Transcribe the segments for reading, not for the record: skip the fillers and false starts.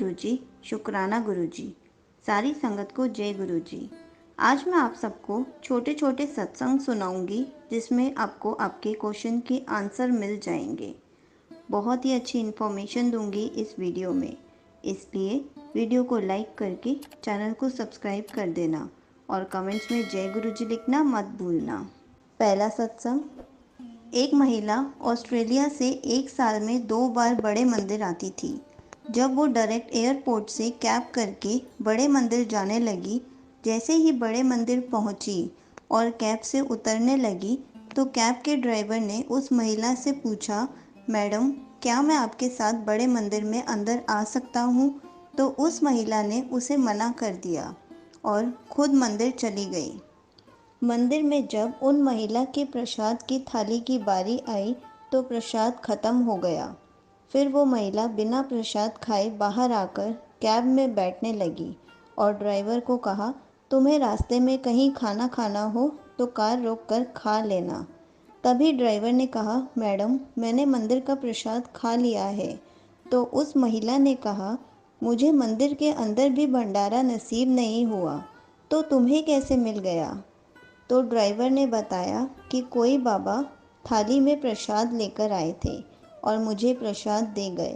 गुरुजी, शुक्राना गुरुजी, सारी संगत को जय गुरुजी। आज मैं आप सबको छोटे छोटे सत्संग सुनाऊंगी जिसमें आपको आपके क्वेश्चन के आंसर मिल जाएंगे। बहुत ही अच्छी इन्फॉर्मेशन दूंगी इस वीडियो में, इसलिए वीडियो को लाइक करके चैनल को सब्सक्राइब कर देना और कमेंट्स में जय गुरुजी लिखना मत भूलना। पहला सत्संग। एक महिला ऑस्ट्रेलिया से एक साल में 2 बार बड़े मंदिर आती थी। जब वो डायरेक्ट एयरपोर्ट से कैब करके बड़े मंदिर जाने लगी, जैसे ही बड़े मंदिर पहुंची और कैब से उतरने लगी तो कैब के ड्राइवर ने उस महिला से पूछा, मैडम क्या मैं आपके साथ बड़े मंदिर में अंदर आ सकता हूँ? तो उस महिला ने उसे मना कर दिया और खुद मंदिर चली गई। मंदिर में जब उन महिला के प्रसाद की थाली की बारी आई तो प्रसाद खत्म हो गया। फिर वो महिला बिना प्रसाद खाए बाहर आकर कैब में बैठने लगी और ड्राइवर को कहा, तुम्हें रास्ते में कहीं खाना खाना हो तो कार रोककर खा लेना। तभी ड्राइवर ने कहा, मैडम मैंने मंदिर का प्रसाद खा लिया है। तो उस महिला ने कहा, मुझे मंदिर के अंदर भी भंडारा नसीब नहीं हुआ, तो तुम्हें कैसे मिल गया? तो ड्राइवर ने बताया कि कोई बाबा थाली में प्रसाद लेकर आए थे और मुझे प्रसाद दे गए।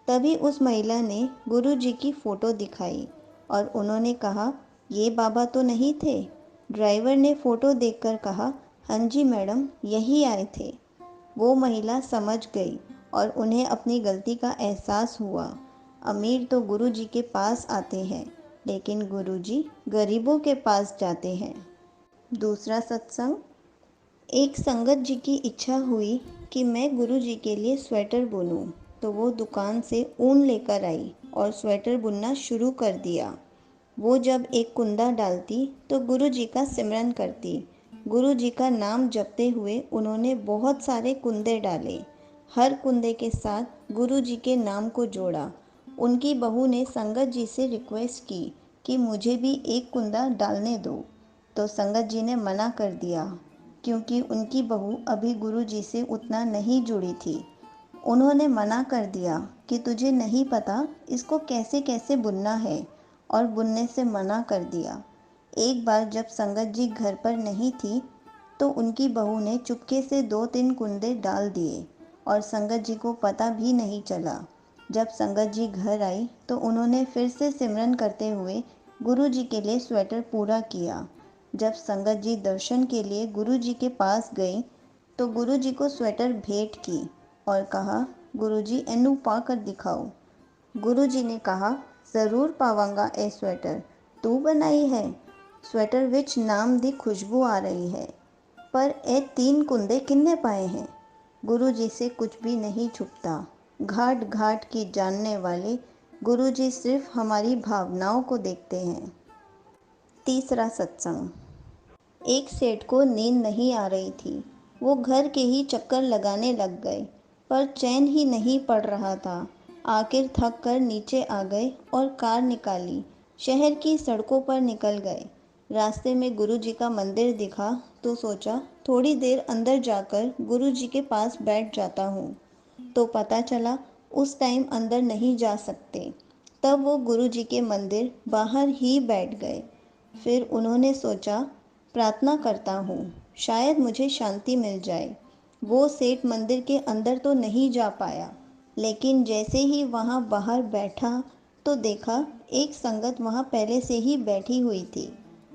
तभी उस महिला ने गुरुजी की फ़ोटो दिखाई और उन्होंने कहा, ये बाबा तो नहीं थे? ड्राइवर ने फ़ोटो देखकर कहा, हाँ जी मैडम, यही आए थे। वो महिला समझ गई और उन्हें अपनी गलती का एहसास हुआ। अमीर तो गुरुजी के पास आते हैं, लेकिन गुरुजी गरीबों के पास जाते हैं। दूसरा सत्संग। एक संगत जी की इच्छा हुई कि मैं गुरु जी के लिए स्वेटर बुनूं, तो वो दुकान से ऊन लेकर आई और स्वेटर बुनना शुरू कर दिया। वो जब एक कुंदा डालती तो गुरु जी का सिमरन करती। गुरु जी का नाम जपते हुए उन्होंने बहुत सारे कुंदे डाले। हर कुंदे के साथ गुरु जी के नाम को जोड़ा। उनकी बहू ने संगत जी से रिक्वेस्ट की कि मुझे भी एक कुंदा डालने दो, तो संगत जी ने मना कर दिया क्योंकि उनकी बहू अभी गुरु जी से उतना नहीं जुड़ी थी। उन्होंने मना कर दिया कि तुझे नहीं पता इसको कैसे कैसे बुनना है और बुनने से मना कर दिया। एक बार जब संगत जी घर पर नहीं थी तो उनकी बहू ने चुपके से 2-3 कुंदे डाल दिए और संगत जी को पता भी नहीं चला। जब संगत जी घर आई तो उन्होंने फिर से सिमरन करते हुए गुरु जी के लिए स्वेटर पूरा किया। जब संगत जी दर्शन के लिए गुरु जी के पास गई तो गुरु जी को स्वेटर भेंट की और कहा, गुरु जी एनू पा कर दिखाओ। गुरु जी ने कहा, ज़रूर पावांगा ए स्वेटर, तू बनाई है। स्वेटर विच नाम दी खुशबू आ रही है, पर ए 3 कुंदे किन्ने पाए हैं? गुरु जी से कुछ भी नहीं छुपता। घाट घाट की जानने वाले गुरु जी सिर्फ हमारी भावनाओं को देखते हैं। तीसरा सत्संग। एक सेठ को नींद नहीं आ रही थी। वो घर के ही चक्कर लगाने लग गए, पर चैन ही नहीं पड़ रहा था। आखिर थक कर नीचे आ गए और कार निकाली। शहर की सड़कों पर निकल गए। रास्ते में गुरु जी का मंदिर दिखा तो सोचा, थोड़ी देर अंदर जाकर गुरु जी के पास बैठ जाता हूँ। तो पता चला उस टाइम अंदर नहीं जा सकते। तब वो गुरु जी के मंदिर बाहर ही बैठ गए। फिर उन्होंने सोचा, प्रार्थना करता हूँ, शायद मुझे शांति मिल जाए। वो सेठ मंदिर के अंदर तो नहीं जा पाया, लेकिन जैसे ही वहाँ बाहर बैठा तो देखा एक संगत वहाँ पहले से ही बैठी हुई थी,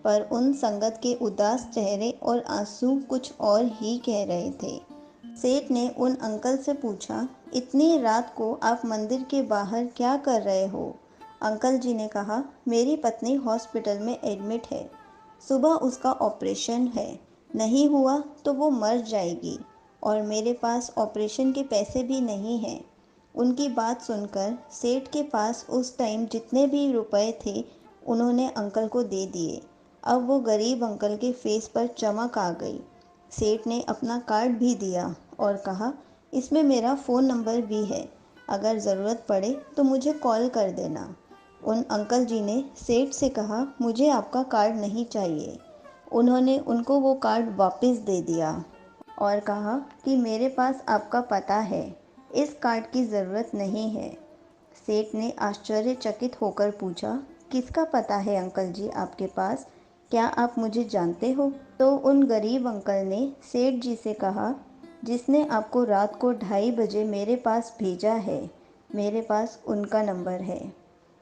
पर उन संगत के उदास चेहरे और आंसू कुछ और ही कह रहे थे। सेठ ने उन अंकल से पूछा, इतनी रात को आप मंदिर के बाहर क्या कर रहे हो? अंकल जी ने कहा, मेरी पत्नी हॉस्पिटल में एडमिट है, सुबह उसका ऑपरेशन है, नहीं हुआ तो वो मर जाएगी और मेरे पास ऑपरेशन के पैसे भी नहीं हैं। उनकी बात सुनकर सेठ के पास उस टाइम जितने भी रुपए थे उन्होंने अंकल को दे दिए। अब वो गरीब अंकल के फेस पर चमक आ गई। सेठ ने अपना कार्ड भी दिया और कहा, इसमें मेरा फ़ोन नंबर भी है, अगर ज़रूरत पड़े तो मुझे कॉल कर देना। उन अंकल जी ने सेठ से कहा, मुझे आपका कार्ड नहीं चाहिए। उन्होंने उनको वो कार्ड वापस दे दिया और कहा कि मेरे पास आपका पता है, इस कार्ड की ज़रूरत नहीं है। सेठ ने आश्चर्यचकित होकर पूछा, किसका पता है अंकल जी आपके पास? क्या आप मुझे जानते हो? तो उन गरीब अंकल ने सेठ जी से कहा, जिसने आपको रात को 2:30 बजे मेरे पास भेजा है, मेरे पास उनका नंबर है।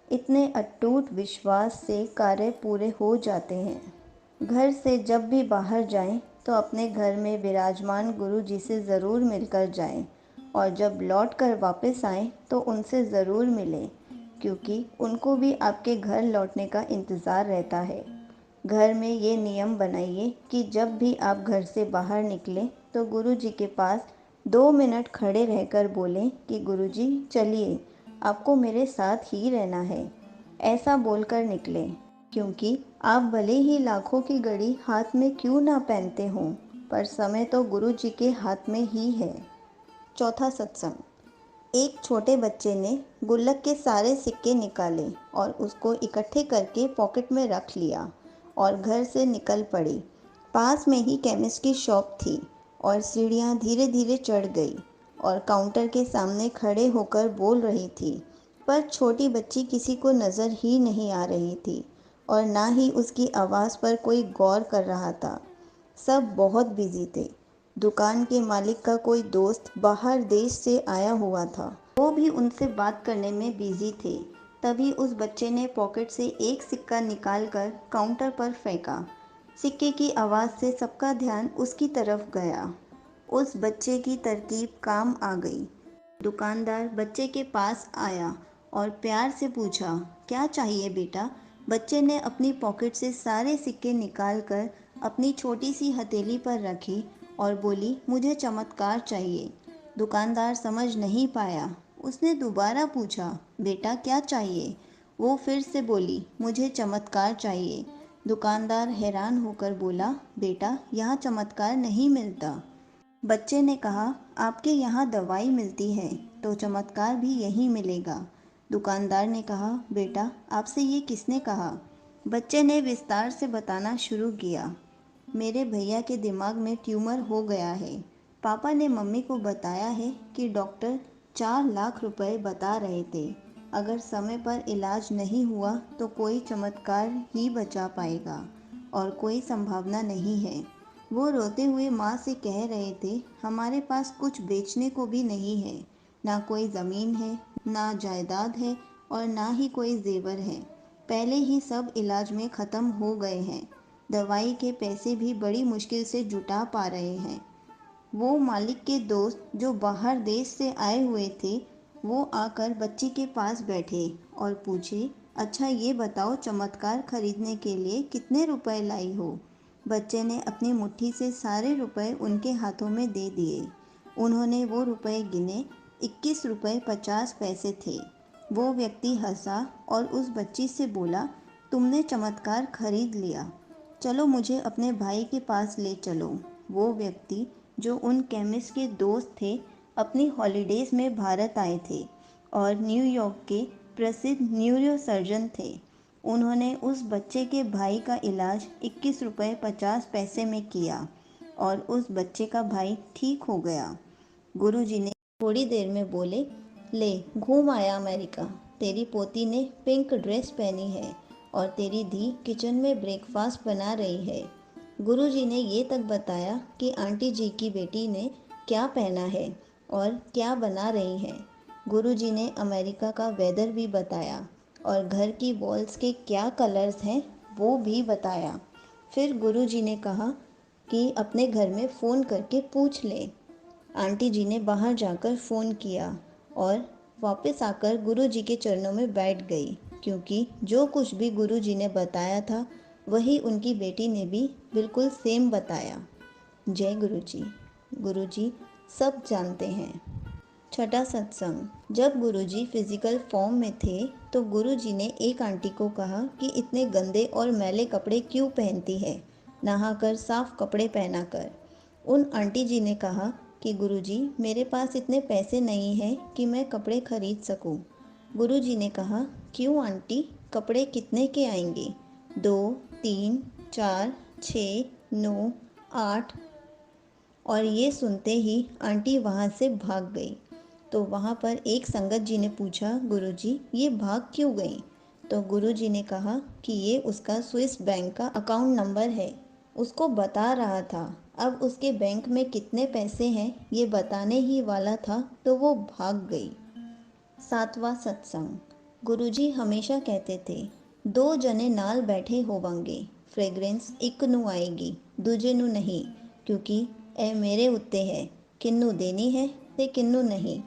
इतने अटूट विश्वास से कार्य पूरे हो जाते हैं। घर से जब भी बाहर जाएं तो अपने घर में विराजमान गुरु जी से ज़रूर मिलकर जाएं, और जब लौट कर वापस आएं तो उनसे ज़रूर मिलें, क्योंकि उनको भी आपके घर लौटने का इंतज़ार रहता है। घर में ये नियम बनाइए कि जब भी आप घर से बाहर निकलें तो गुरु जी के पास 2 मिनट खड़े रहकर बोलें कि गुरु जी चलिए, आपको मेरे साथ ही रहना है। ऐसा बोलकर निकलें, क्योंकि आप भले ही लाखों की घड़ी हाथ में क्यों ना पहनते हों, पर समय तो गुरु जी के हाथ में ही है। चौथा सत्संग। एक छोटे बच्चे ने गुल्लक के सारे सिक्के निकाले और उसको इकट्ठे करके पॉकेट में रख लिया और घर से निकल पड़ी। पास में ही केमिस्ट की शॉप थी और सीढ़ियाँ धीरे धीरे चढ़ गई और काउंटर के सामने खड़े होकर बोल रही थी, पर छोटी बच्ची किसी को नज़र ही नहीं आ रही थी और ना ही उसकी आवाज़ पर कोई गौर कर रहा था। सब बहुत बिजी थे। दुकान के मालिक का कोई दोस्त बाहर देश से आया हुआ था, वो भी उनसे बात करने में बिजी थे। तभी उस बच्चे ने पॉकेट से एक सिक्का निकालकर काउंटर पर फेंका। सिक्के की आवाज़ से सबका ध्यान उसकी तरफ गया। उस बच्चे की तरकीब काम आ गई। दुकानदार बच्चे के पास आया और प्यार से पूछा, क्या चाहिए बेटा? बच्चे ने अपनी पॉकेट से सारे सिक्के निकालकर अपनी छोटी सी हथेली पर रखी और बोली, मुझे चमत्कार चाहिए। दुकानदार समझ नहीं पाया। उसने दोबारा पूछा, बेटा क्या चाहिए? वो फिर से बोली, मुझे चमत्कार चाहिए। दुकानदार हैरान होकर बोला, बेटा यहाँ चमत्कार नहीं मिलता। बच्चे ने कहा, आपके यहाँ दवाई मिलती है तो चमत्कार भी यहीं मिलेगा। दुकानदार ने कहा, बेटा आपसे ये किसने कहा? बच्चे ने विस्तार से बताना शुरू किया, मेरे भैया के दिमाग में ट्यूमर हो गया है। पापा ने मम्मी को बताया है कि डॉक्टर 4 लाख रुपए बता रहे थे। अगर समय पर इलाज नहीं हुआ तो कोई चमत्कार ही बचा पाएगा और कोई संभावना नहीं है। वो रोते हुए माँ से कह रहे थे, हमारे पास कुछ बेचने को भी नहीं है, ना कोई ज़मीन है, ना जायदाद है और ना ही कोई जेवर है। पहले ही सब इलाज में ख़त्म हो गए हैं। दवाई के पैसे भी बड़ी मुश्किल से जुटा पा रहे हैं। वो मालिक के दोस्त जो बाहर देश से आए हुए थे, वो आकर बच्ची के पास बैठे और पूछे, अच्छा ये बताओ, चमत्कार खरीदने के लिए कितने रुपए लाई हो? बच्चे ने अपनी मुट्ठी से सारे रुपए उनके हाथों में दे दिए। उन्होंने वो रुपए गिने, 21 रुपए 50 पैसे थे। वो व्यक्ति हंसा और उस बच्ची से बोला, तुमने चमत्कार खरीद लिया, चलो मुझे अपने भाई के पास ले चलो। वो व्यक्ति जो उन केमिस्ट के दोस्त थे, अपनी हॉलीडेज़ में भारत आए थे और न्यूयॉर्क के प्रसिद्ध न्यूरोसर्जन थे। उन्होंने उस बच्चे के भाई का इलाज 21 रुपए 50 पैसे में किया और उस बच्चे का भाई ठीक हो गया। गुरुजी ने थोड़ी देर में बोले, ले घूम आया अमेरिका। तेरी पोती ने पिंक ड्रेस पहनी है और तेरी धी किचन में ब्रेकफास्ट बना रही है। गुरुजी ने ये तक बताया कि आंटी जी की बेटी ने क्या पहना है और क्या बना रही हैं। गुरुजी ने अमेरिका का वेदर भी बताया और घर की वॉल्स के क्या कलर्स हैं वो भी बताया। फिर गुरुजी ने कहा कि अपने घर में फ़ोन करके पूछ ले। आंटी जी ने बाहर जाकर फ़ोन किया और वापस आकर गुरुजी के चरणों में बैठ गई, क्योंकि जो कुछ भी गुरुजी ने बताया था वही उनकी बेटी ने भी बिल्कुल सेम बताया। जय गुरुजी। गुरुजी सब जानते हैं। छठा सत्संग। जब गुरुजी फिजिकल फॉर्म में थे तो गुरुजी ने एक आंटी को कहा कि इतने गंदे और मैले कपड़े क्यों पहनती है, नहाकर साफ कपड़े पहना कर। उन आंटी जी ने कहा कि गुरुजी मेरे पास इतने पैसे नहीं हैं कि मैं कपड़े खरीद सकूं। गुरुजी ने कहा, क्यों आंटी, कपड़े कितने के आएंगे? 2, 3, 4, 6, 9, 8। और ये सुनते ही आंटी वहाँ से भाग गई। तो वहाँ पर एक संगत जी ने पूछा, गुरुजी ये भाग क्यों गई? तो गुरुजी ने कहा कि ये उसका स्विस बैंक का अकाउंट नंबर है, उसको बता रहा था। अब उसके बैंक में कितने पैसे हैं ये बताने ही वाला था तो वो भाग गई। 7वां सत्संग। गुरुजी हमेशा कहते थे, दो जने नाल बैठे होवंगे, फ्रेग्रेंस एक नू आएगी, दूजे नू नहीं, क्योंकि ए मेरे उत्ते है, किन्नू देनी है ते किन्नू नहीं।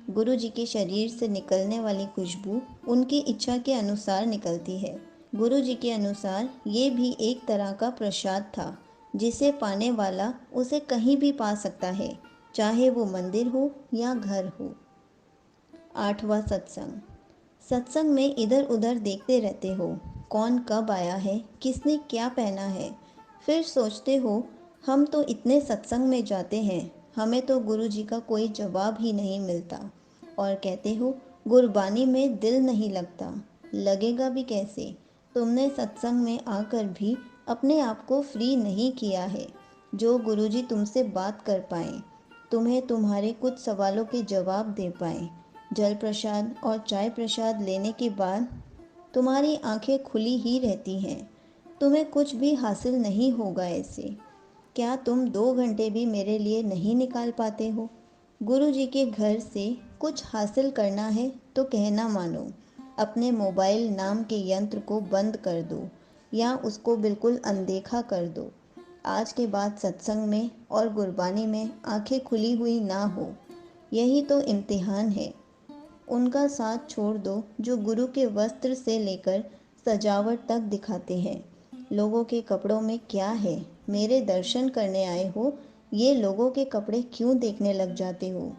गुरु जी के शरीर से निकलने वाली खुशबू उनकी इच्छा के अनुसार निकलती है। गुरु जी के अनुसार ये भी एक तरह का प्रसाद था, जिसे पाने वाला उसे कहीं भी पा सकता है, चाहे वो मंदिर हो या घर हो। 8वां सत्संग। सत्संग में इधर उधर देखते रहते हो, कौन कब आया है, किसने क्या पहना है। फिर सोचते हो, हम तो इतने सत्संग में जाते हैं, हमें तो गुरु जी का कोई जवाब ही नहीं मिलता। और कहते हो, गुरबानी में दिल नहीं लगता। लगेगा भी कैसे? तुमने सत्संग में आकर भी अपने आप को फ्री नहीं किया है, जो गुरु जी तुमसे बात कर पाएँ, तुम्हें तुम्हारे कुछ सवालों के जवाब दे पाएँ। जल प्रसाद और चाय प्रसाद लेने के बाद तुम्हारी आंखें खुली ही रहती हैं, तुम्हें कुछ भी हासिल नहीं होगा ऐसे। क्या तुम 2 घंटे भी मेरे लिए नहीं निकाल पाते हो? गुरु जी के घर से कुछ हासिल करना है तो कहना मानो, अपने मोबाइल नाम के यंत्र को बंद कर दो या उसको बिल्कुल अनदेखा कर दो। आज के बाद सत्संग में और गुरबानी में आंखें खुली हुई ना हो, यही तो इम्तिहान है। उनका साथ छोड़ दो जो गुरु के वस्त्र से लेकर सजावट तक दिखाते हैं। लोगों के कपड़ों में क्या है? मेरे दर्शन करने आए हो, ये लोगों के कपड़े क्यों देखने लग जाते हो?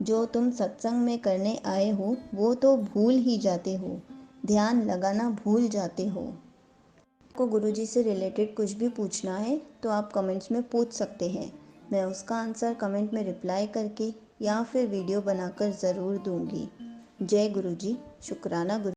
जो तुम सत्संग में करने आए हो वो तो भूल ही जाते हो, ध्यान लगाना भूल जाते हो। आपको गुरुजी से रिलेटेड कुछ भी पूछना है तो आप कमेंट्स में पूछ सकते हैं, मैं उसका आंसर कमेंट में रिप्लाई करके या फिर वीडियो बनाकर ज़रूर दूंगी। जय गुरुजी। शुक्राना गुरु।